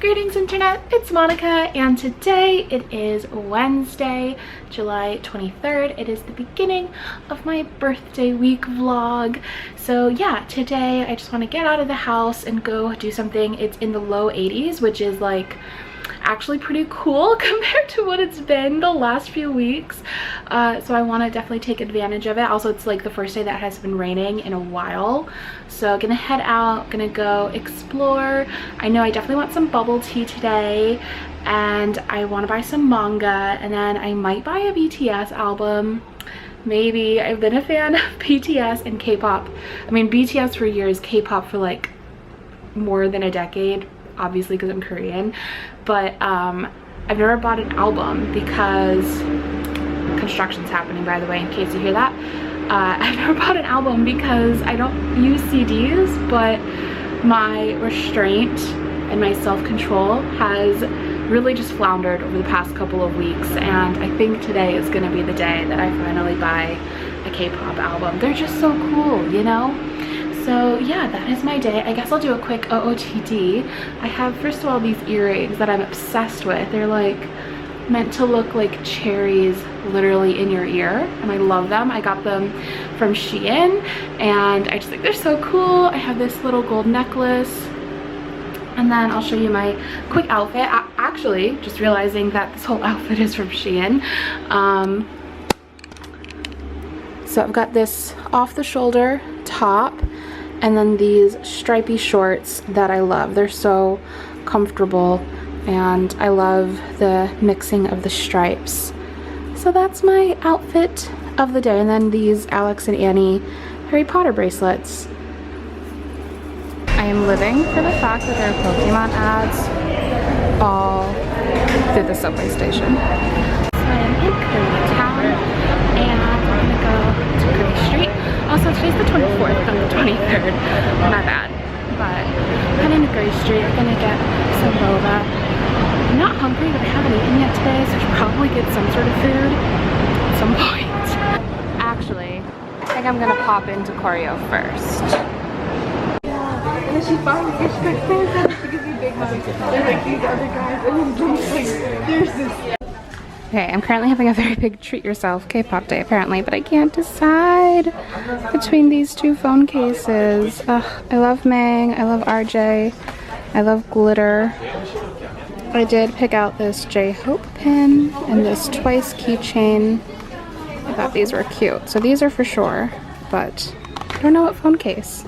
Greetings internet, it's Monica and today it is Wednesday, July 23rd. It is the beginning of my birthday week vlog. So yeah, today I just want to get out of the house and go do something. It's in the low 80s, which is like actually pretty cool compared to what it's been the last few weeks. So I want to definitely take advantage of it. Also, it's like the first day that has been raining in a while. So gonna head out, gonna go explore. I know I definitely want some bubble tea today, and I want to buy some manga, and then I might buy a BTS album. Maybe. I've been a fan of BTS and K-pop. I mean, BTS for years, K-pop for like more than a decade, obviously because I'm Korean. But I've never bought an album because construction's happening, by the way, in case you hear that. I've never bought an album because I don't use CDs, but my restraint and my self-control has really just floundered over the past couple of weeks, and I think today is gonna be the day that I finally buy a K-pop album. They're just so cool, you know? So yeah, that is my day. I guess I'll do a quick OOTD. I have, first of all, these earrings that I'm obsessed with. They're like meant to look like cherries literally in your ear, and I love them. I got them from Shein and I just think they're so cool. I have this little gold necklace, and then I'll show you my quick outfit. Actually, just realizing that this whole outfit is from Shein. So I've got this off the shoulder top, and then these stripy shorts that I love. They're so comfortable, and I love the mixing of the stripes. So that's my outfit of the day. And then these Alex and Annie Harry Potter bracelets. I am living for the fact that there are Pokemon ads all through the subway station. So I am in Koreatown, and I'm gonna go to Gray Street. Also, today's the 24th, not the 23rd. My bad. But I'm into Gray Street. I'm gonna get some boba. I'm not hungry, but I haven't eaten yet today, so I should probably get some sort of food at some point. Actually, I think I'm gonna pop into Choreo first. Yeah, and then she finally gets to give me big hugs. There's like these other guys, and then there's this. Okay, I'm currently having a very big treat yourself K-pop day apparently, but I can't decide between these two phone cases. Ugh, I love Mang, I love RJ, I love glitter. I did pick out this J-Hope pin and this Twice keychain. I thought these were cute. So these are for sure, but I don't know what phone case.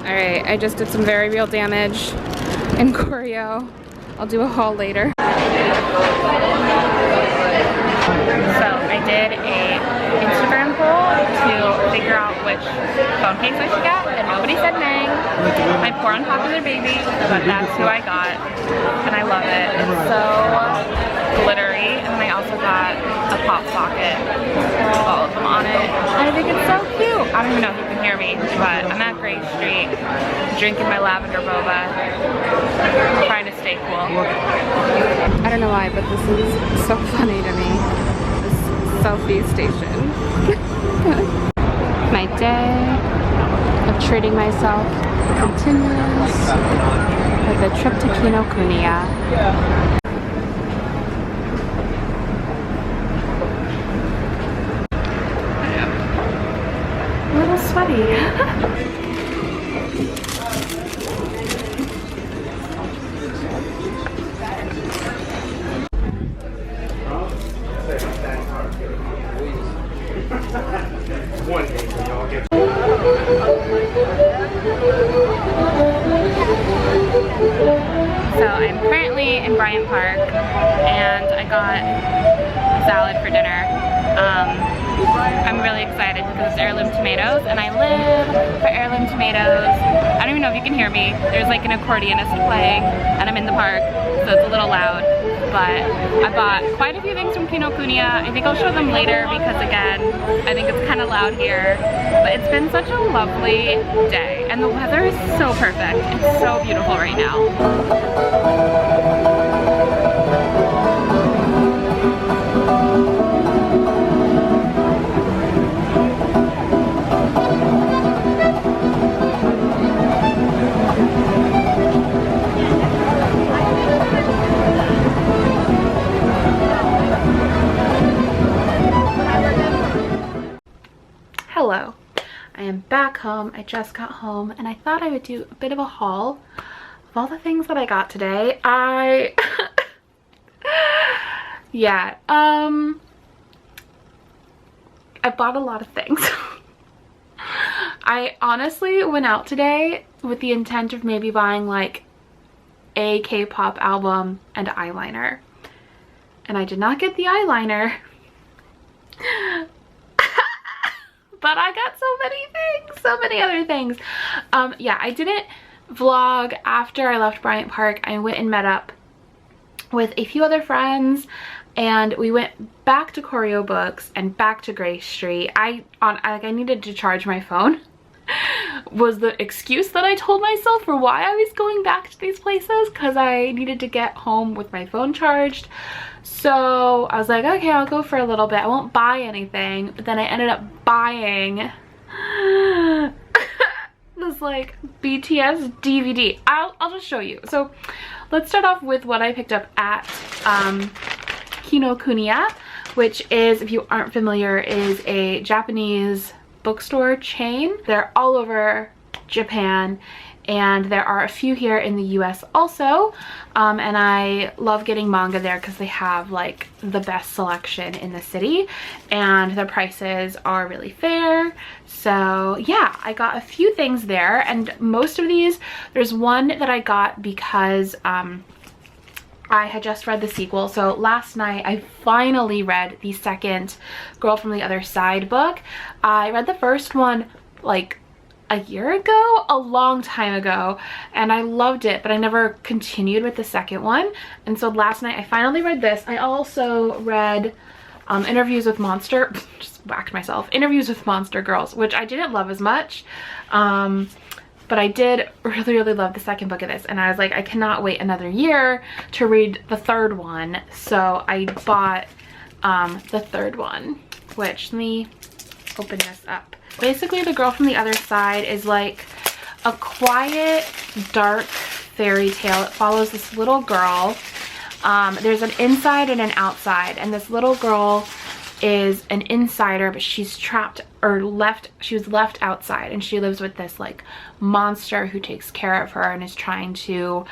Alright, I just did some very real damage in Choreo. I'll do a haul later. So I did a Instagram poll to figure out which phone case I should get, and nobody said Mang. My poor unpopular baby, but that's who I got, and I love it. It's so glittery, and then I also got a pop socket with all of them on it. I think it's so cute. I don't even know if you can hear me, but I'm at Gray Street drinking my lavender boba, trying to stay cool. I don't know why, but this is so funny to me. This selfie station. My day of treating myself continues with a trip to Kinokuniya. A little sweaty. So I'm currently in Bryant Park, and I got a salad for dinner. I'm really excited because it's heirloom tomatoes, and I live for heirloom tomatoes. I don't even know if you can hear me. There's like an accordionist playing, and I'm in the park, so it's a little loud. But I bought quite a few things from Kinokuniya. I think I'll show them later because, again, I think it's kind of loud here. But it's been such a lovely day, and the weather is so perfect. It's so beautiful right now. Hello. I am back home. I just got home and I thought I would do a bit of a haul of all the things that I got today. Yeah, I bought a lot of things. I honestly went out today with the intent of maybe buying like a K-pop album and eyeliner. And I did not get the eyeliner. But I got so many things, so many other things. Yeah, I didn't vlog after I left Bryant Park. I went and met up with a few other friends and we went back to Choreo Books and back to Grace Street. I needed to charge my phone was the excuse that I told myself for why I was going back to these places, because I needed to get home with my phone charged. So I was like, okay, I'll go for a little bit. I won't buy anything. But then I ended up buying this like BTS DVD. I'll just show you. So let's start off with what I picked up at Kinokuniya, which is, if you aren't familiar, is a Japanese bookstore chain. They're all over Japan and there are a few here in the US also, and I love getting manga there because they have like the best selection in the city and their prices are really fair. So yeah, I got a few things there, and most of these, there's one that I got because I had just read the sequel. So last night I finally read the second Girl from the Other Side book. I read the first one like a year ago, a long time ago, and I loved it, but I never continued with the second one. And so last night I finally read this. I also read Interviews with Monster, just whacked myself, Interviews with Monster Girls, which I didn't love as much. But I did really love the second book of this, and I was like, I cannot wait another year to read the third one. So I bought the third one, which, let me open this up. Basically, The Girl from the Other Side is like a quiet, dark fairy tale. It follows this little girl. There's an inside and an outside, and this little girl is an insider, but she's trapped or she was left outside, and she lives with this like monster who takes care of her and is trying to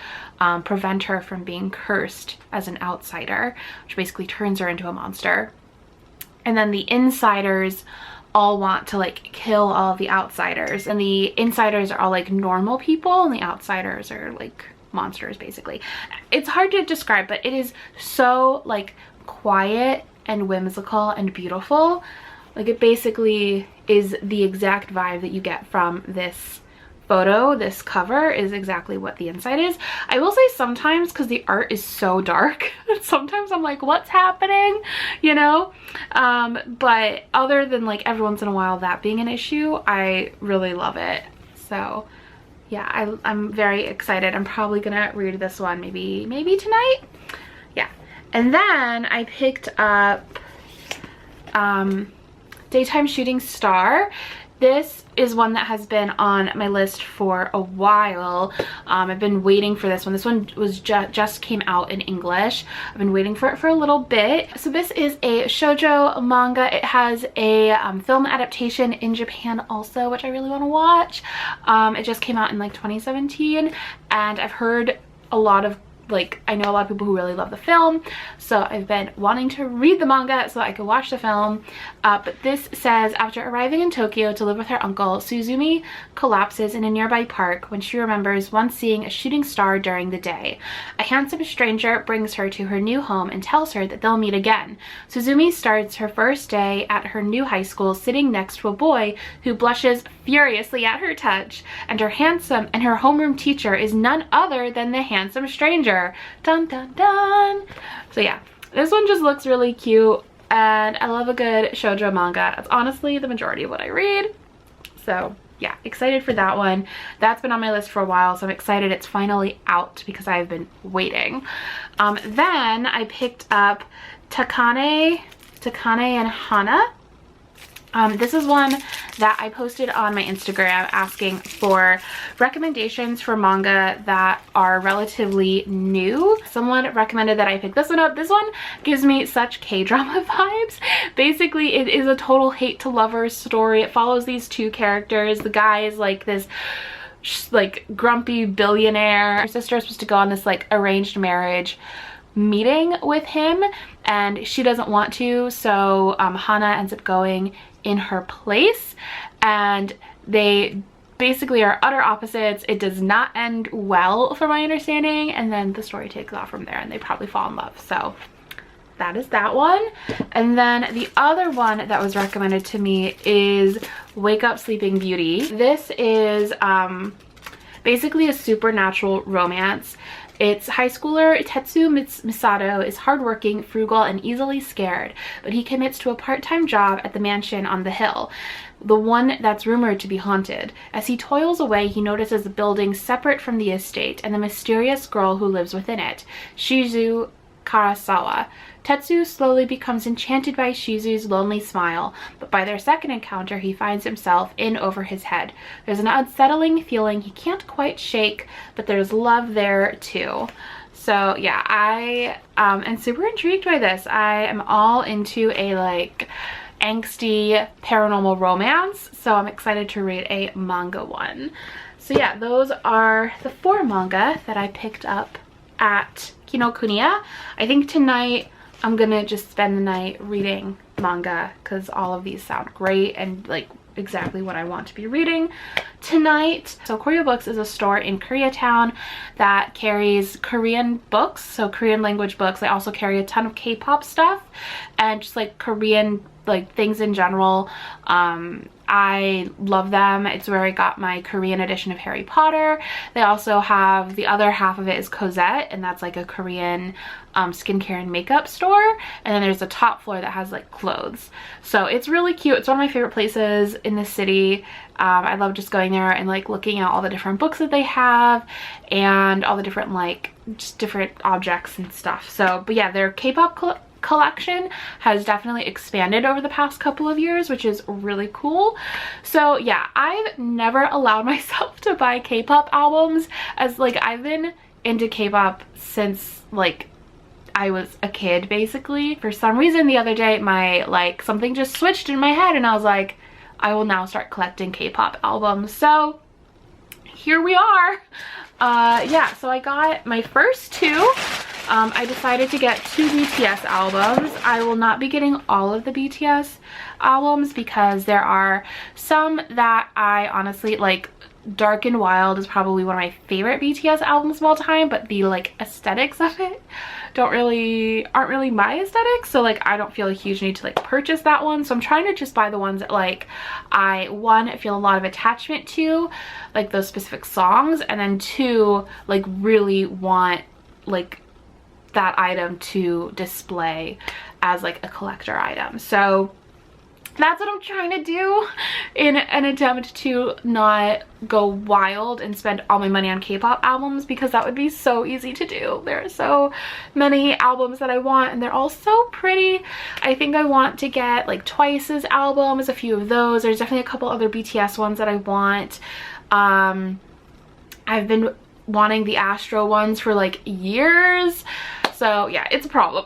prevent her from being cursed as an outsider, which basically turns her into a monster. And then the insiders all want to like kill all of the outsiders, and the insiders are all like normal people and the outsiders are like monsters basically. It's hard to describe, but it is so like quiet and whimsical and beautiful. Like, it basically is the exact vibe that you get from this photo. This cover is exactly what the inside is. I will say sometimes, because the art is so dark, sometimes I'm like, what's happening, you know? But other than like every once in a while that being an issue, I really love it. So yeah, I'm very excited. I'm probably gonna read this one maybe tonight. Yeah. And then I picked up Daytime Shooting Star. This is one that has been on my list for a while. I've been waiting for this one. This one was just came out in English. I've been waiting for it for a little bit. So this is a shoujo manga. It has a film adaptation in Japan also, which I really want to watch. It just came out in like 2017, and I've heard a lot of, like, I know a lot of people who really love the film, so I've been wanting to read the manga so I could watch the film. But this says, after arriving in Tokyo to live with her uncle, Suzumi collapses in a nearby park when she remembers once seeing a shooting star during the day. A handsome stranger brings her to her new home and tells her that they'll meet again. Suzumi starts her first day at her new high school sitting next to a boy who blushes furiously at her touch, and her homeroom teacher is none other than the handsome stranger. Dun dun dun. So yeah, this one just looks really cute, and I love a good shoujo manga. It's honestly the majority of what I read. So yeah, excited for that one. That's been on my list for a while, so I'm excited it's finally out because I've been waiting. Then I picked up Takane and Hana. This is one that I posted on my Instagram asking for recommendations for manga that are relatively new. Someone recommended that I pick this one up. This one gives me such K-drama vibes. Basically, it is a total hate to lovers story. It follows these two characters. The guy is like this like grumpy billionaire. Her sister is supposed to go on this like arranged marriage meeting with him, and she doesn't want to, so Hana ends up going in her place, and they basically are utter opposites. It does not end well from my understanding, and then the story takes off from there and they probably fall in love. So that is that one. And then the other one that was recommended to me is Wake Up Sleeping Beauty. This is basically a supernatural romance. It's high schooler Tetsu Misato is hardworking, frugal, and easily scared, but he commits to a part-time job at the mansion on the hill, the one that's rumored to be haunted. As he toils away, he notices a building separate from the estate and the mysterious girl who lives within it, Shizu Karasawa. Tetsu slowly becomes enchanted by Shizu's lonely smile, but by their second encounter, he finds himself in over his head. There's an unsettling feeling he can't quite shake, but there's love there too. So yeah, I am super intrigued by this. I am all into a like angsty paranormal romance, so I'm excited to read a manga one. So yeah, those are the 4 manga that I picked up at Kinokuniya. I think tonight I'm gonna just spend the night reading manga because all of these sound great and like exactly what I want to be reading tonight. So Choreo Books is a store in Koreatown that carries Korean books, so Korean language books. They also carry a ton of K-pop stuff and just like Korean like things in general. I love them. It's where I got my Korean edition of Harry Potter. They also have, the other half of it is Cosette, and that's like a Korean skincare and makeup store. And then there's a top floor that has like clothes. So it's really cute. It's one of my favorite places in the city. I love just going there and like looking at all the different books that they have and all the different like just different objects and stuff. So, but yeah, their K-pop collection has definitely expanded over the past couple of years, which is really cool. So yeah, I've never allowed myself to buy K-pop albums, as like I've been into K-pop since like I was a kid basically. For some reason the other day my like something just switched in my head and I was like, I will now start collecting K-pop albums. So here we are. Yeah, so I got my first 2. I decided to get 2 BTS albums. I will not be getting all of the BTS albums because there are some that I honestly like. Dark and Wild is probably one of my favorite BTS albums of all time, but the like aesthetics of it aren't really my aesthetics, so like I don't feel a huge need to like purchase that one. So I'm trying to just buy the ones that like I feel a lot of attachment to, like those specific songs, and then 2 like really want like that item to display as like a collector item. So that's what I'm trying to do in an attempt to not go wild and spend all my money on K-pop albums, because that would be so easy to do. There are so many albums that I want and they're all so pretty. I think I want to get like Twice's albums, a few of those. There's definitely a couple other BTS ones that I want. I've been wanting the Astro ones for like years. So yeah, it's a problem.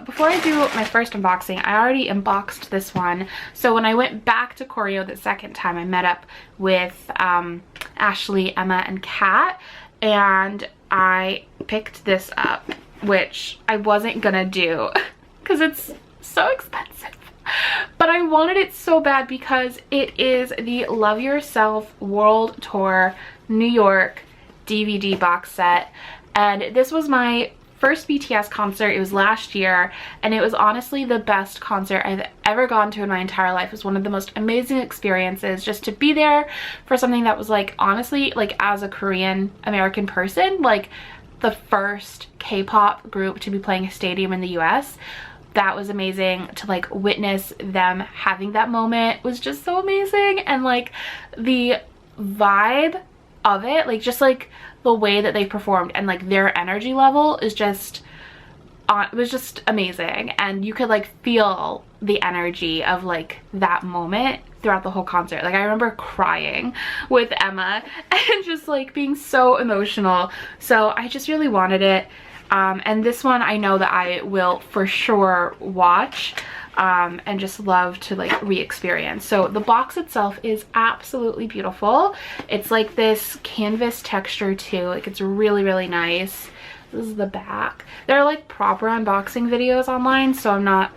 Before I do my first unboxing, I already unboxed this one. So when I went back to Choreo the second time, I met up with Ashley, Emma, and Kat, and I picked this up, which I wasn't gonna do because it's so expensive. But I wanted it so bad because it is the Love Yourself World Tour New York DVD box set, and this was my first BTS concert. It was last year, and it was honestly the best concert I've ever gone to in my entire life. It was one of the most amazing experiences just to be there for something that was like, honestly, like as a Korean American person, like the first K-pop group to be playing a stadium in the US. That was amazing. To like witness them having that moment was just so amazing, and like the vibe of it, like just like the way that they performed and like their energy level is just it was just amazing, and you could like feel the energy of like that moment throughout the whole concert. Like I remember crying with Emma and just like being so emotional. So I just really wanted it. And this one I know that I will for sure watch and just love to like re-experience. So the box itself is absolutely beautiful. It's like this canvas texture too. Like it's really, really nice. This is the back. There are like proper unboxing videos online, so I'm not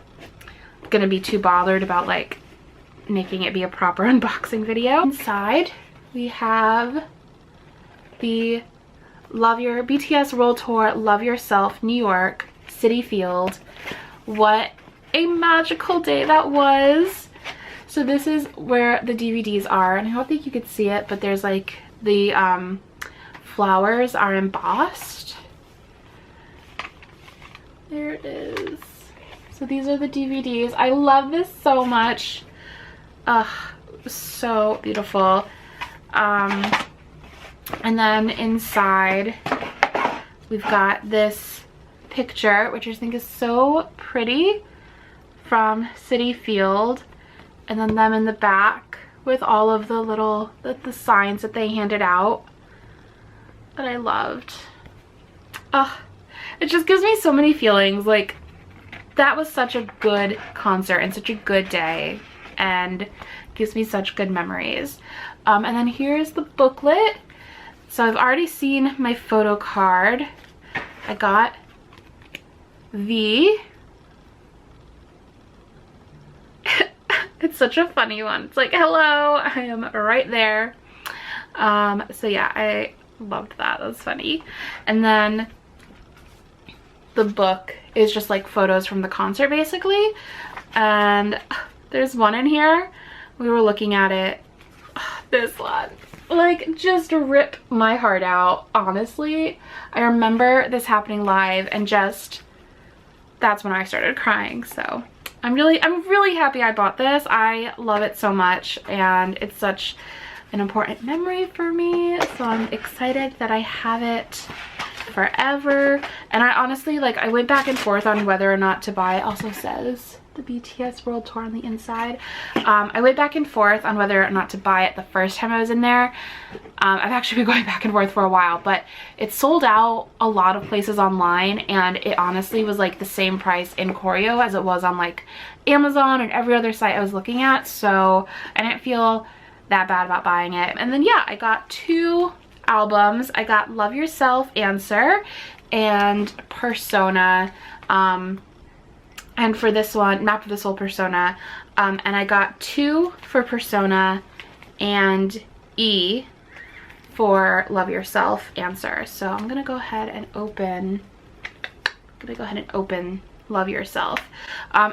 gonna be too bothered about like making it be a proper unboxing video. Inside we have the BTS World Tour Love Yourself New York Citi Field. What a magical day that was. So this is where the DVDs are, and I don't think you could see it, but there's like the flowers are embossed. There it is. So these are the DVDs. I love this so much. So beautiful. And then inside we've got this picture, which I think is so pretty, from Citi Field, and then them in the back with all of the little the signs that they handed out that I loved. It just gives me so many feelings. Like that was such a good concert and such a good day, and gives me such good memories. And then here's the booklet. So I've already seen my photo card. I got it's such a funny one. It's like, hello, I am right there. So yeah, I loved that. That was funny. And then the book is just like photos from the concert basically. And there's one in here. We were looking at it. This one, like, just ripped my heart out, honestly. I remember this happening live, and just that's when I started crying. So I'm really happy I bought this. I love it so much, and it's such an important memory for me. So I'm excited that I have it forever. And I honestly, like, I went back and forth on whether or not to buy it. Also says the BTS World Tour on the inside. I went back and forth on whether or not to buy it the first time I was in there. I've actually been going back and forth for a while, but it sold out a lot of places online, and it honestly was like the same price in Choreo as it was on like Amazon and every other site I was looking at. So I didn't feel that bad about buying it. And then yeah, I got 2 albums. I got Love Yourself Answer and Persona. And for this one, Map of the Soul Persona, and I got 2 for Persona and E for Love Yourself Answer. So I'm gonna go ahead and open Love Yourself.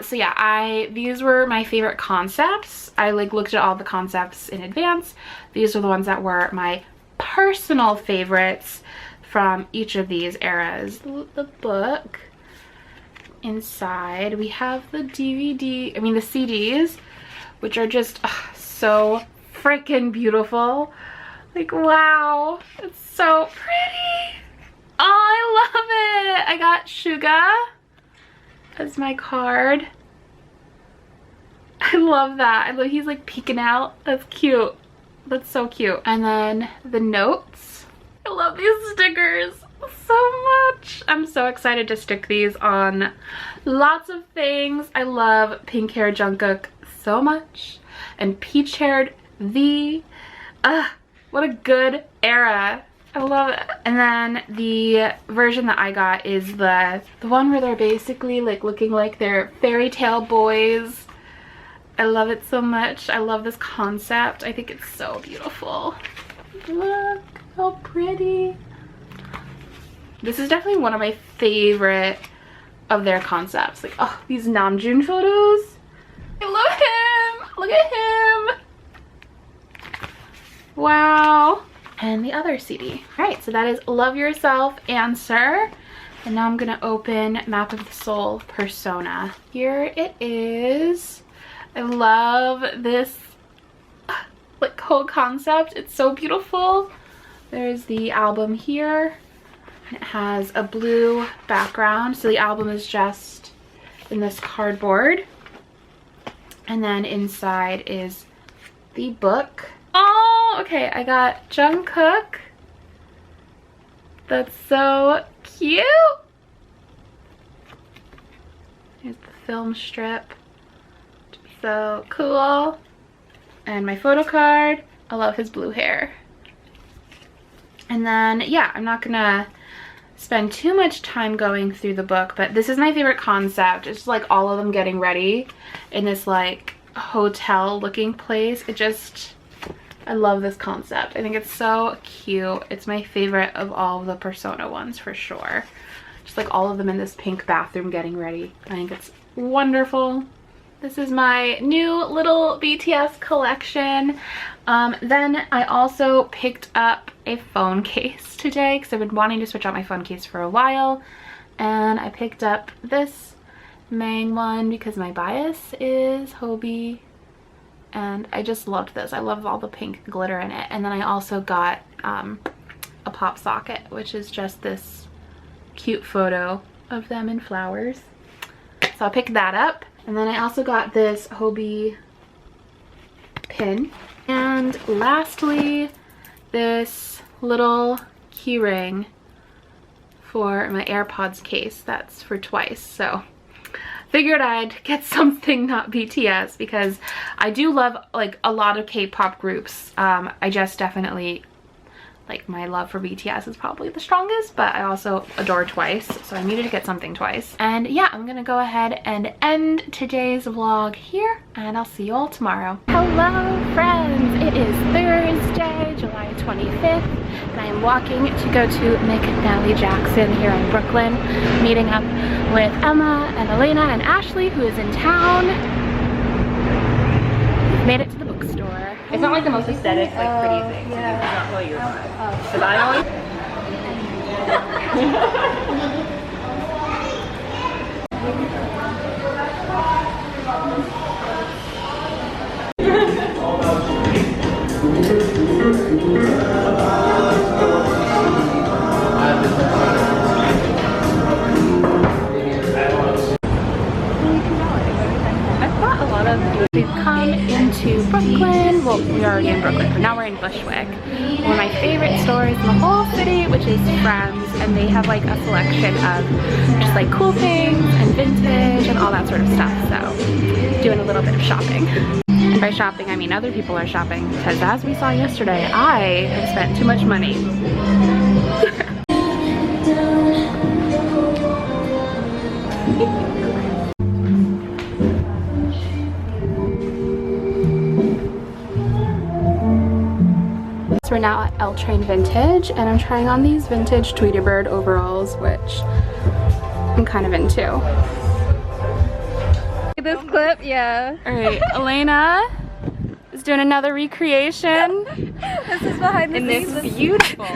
So yeah, these were my favorite concepts. I like looked at all the concepts in advance. These are the ones that were my personal favorites from each of these eras. The book. Inside we have the the CDs, which are just so freaking beautiful. Like, wow, it's so pretty. Oh, I love it. I got Suga as my card. I love that. I love he's like peeking out. That's cute. That's so cute. And then the notes. I love these stickers so much. I'm so excited to stick these on lots of things. I love pink hair Jungkook so much, and peach haired V. What a good era. I love it. And then the version that I got is the one where they're basically like looking like they're fairy tale boys. I love it so much. I love this concept. I think it's so beautiful. Look how pretty. This is definitely one of my favorite of their concepts. Like, oh, these Namjoon photos. I love him. Look at him. Wow. And the other CD. All right, so that is Love Yourself Answer. And now I'm gonna open Map of the Soul Persona. Here it is. I love this like whole concept. It's so beautiful. There's the album here. It has a blue background, so the album is just in this cardboard. And then inside is the book. Oh, okay, I got Jungkook. That's so cute. Here's the film strip. So cool. And my photo card. I love his blue hair. And then, yeah, I'm not gonna spend too much time going through the book, but this is my favorite concept. It's like all of them getting ready in this like hotel looking place. I love this concept. I think it's so cute. It's my favorite of all of the Persona ones for sure. Just like all of them in this pink bathroom getting ready. I think it's wonderful. This is my new little BTS collection. Then I also picked up a phone case today because I've been wanting to switch out my phone case for a while. And I picked up this Mang one because my bias is Hobie. And I just loved this. I love all the pink glitter in it. And then I also got a pop socket, which is just this cute photo of them in flowers. So I'll pick that up. And then I also got this Hobie pin. And lastly, this little key ring for my AirPods case. That's for twice. So figured I'd get something not BTS because I do love like a lot of K-pop groups. I just definitely like my love for BTS is probably the strongest, but I also adore Twice, so I needed to get something Twice. And yeah, I'm gonna go ahead and end today's vlog here, and I'll see you all tomorrow. Hello friends, it is Thursday, July 25th, and I am walking to go to McNally Jackson here in Brooklyn, meeting up with Emma and Elena and Ashley, who is in town. Made it to the bookstore. It's not like the most aesthetic, like pretty thing. Yeah. It's not really your vibe. Because I always... We've come into Brooklyn. Well, we're already in Brooklyn, but now we're in Bushwick. One of my favorite stores in the whole city, which is Friends, and they have like a selection of just like cool things and vintage and all that sort of stuff. So doing a little bit of shopping. And by shopping, I mean other people are shopping, because as we saw yesterday, I have spent too much money. We're now at L Train Vintage, and I'm trying on these vintage Tweety Bird overalls, which I'm kind of into. This clip, yeah. Alright, Elena is doing another recreation. This is behind the scenes. This beautiful.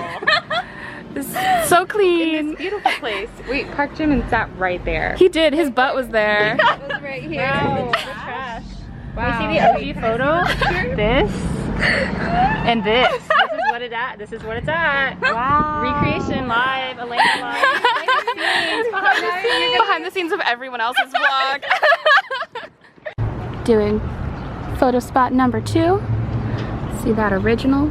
This is so clean. In this beautiful place. Wait, Park Jimin sat right there. He did, his butt was there. It was right here. Wow. The trash. Wow. Can you see the OG photo? This and this. This is what it's at. Wow. Recreation live, Elena live. Behind the scenes of everyone else's vlog. Doing photo spot number 2. See that original?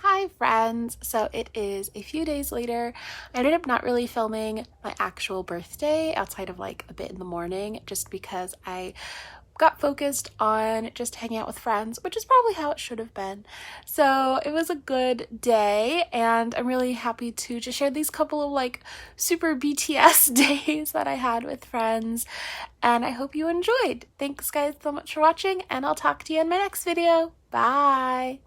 Hi friends, so it is a few days later. I ended up not really filming my actual birthday outside of like a bit in the morning, just because I got focused on just hanging out with friends, which is probably how it should have been. So it was a good day, and I'm really happy to just share these couple of like super BTS days that I had with friends, and I hope you enjoyed. Thanks guys so much for watching, and I'll talk to you in my next video. Bye!